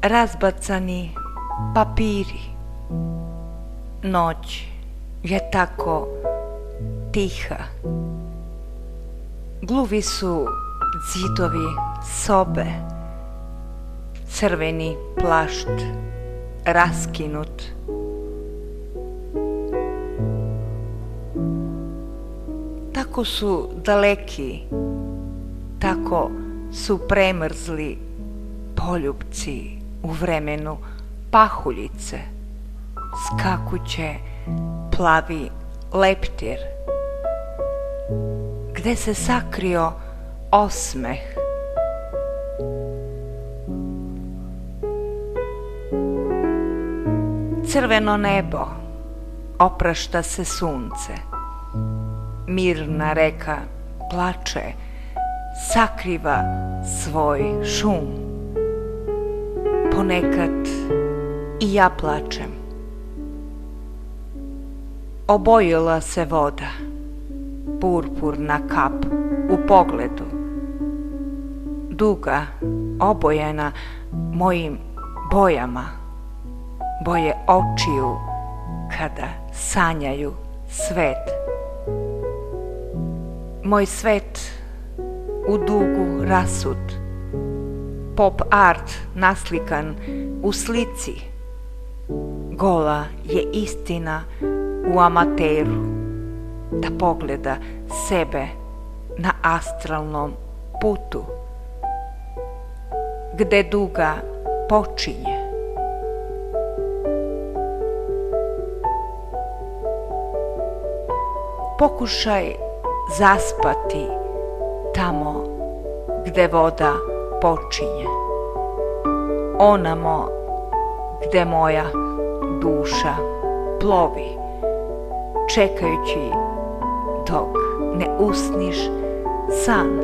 razbacani papiri. Noć je tako tiha. Gluvi su zidovi sobe, crveni plašt raskinut. Tako su daleki, tako su premrzli poljupci u vremenu pahuljice, skakuće plavi leptir, gde se sakrio osmeh. Crveno nebo, oprašta se sunce, mirna reka plače, sakriva svoj šum. Ponekad i ja plačem. Obojila se voda, purpurna kap u pogledu, duga, obojena mojim bojama, boje očiju kada sanjaju svet. Moj svet u dugu rasut, pop art naslikan u slici, gola je istina u amateru, da pogleda sebe na astralnom putu, gde duga počinje. Pokušaj zaspati tamo gde voda počinje, onamo gde moja duša plovi, čekajući dok ne usniš san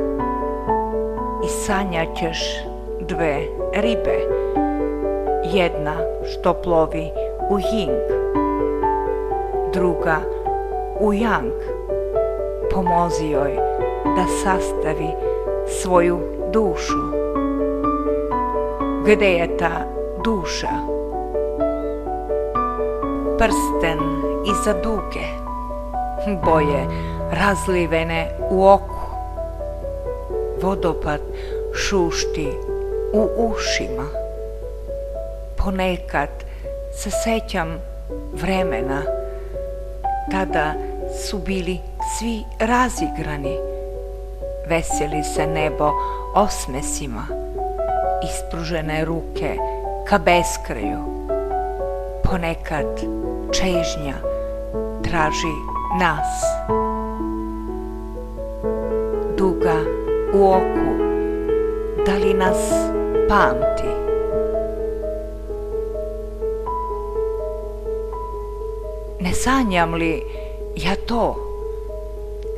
i sanjaćeš dve ribe, jedna što plovi u Ying, druga u Yang. Pomozi joj da sastavi svoju dušu. Gde je ta duša? Prsten iza duge, boje razlivene u oku, vodopad šušti u ušima. Ponekad se sećam vremena, tada su bili svi razigrani, veseli se nebo osmesima, ispružene ruke ka beskraju. Ponekad čežnja traži nas. Duga u oku, da li nas pamti? Ne sanjam li ja to,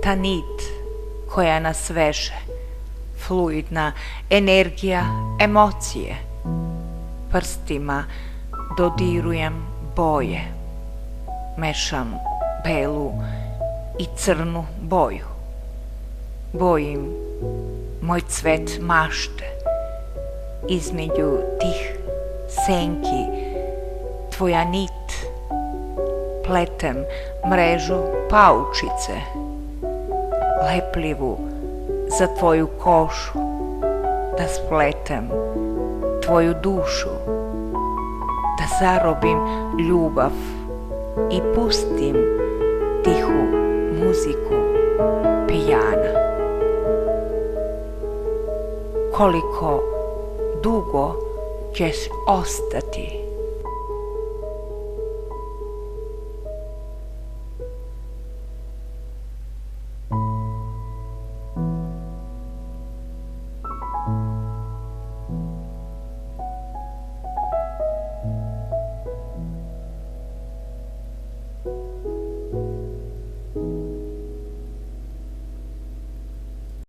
ta nit koja nas veže, fluidna energija emocije, prstima dodirujem boje, mešam belu i crnu boju, bojim moj cvet mašte, između tih senki tvoja nit, pletem mrežu paučice, lepljivu za tvoju košu, da spletem tvoju dušu, da zarobim ljubav i pustim tihu muziku pijana. Koliko dugo ćeš ostati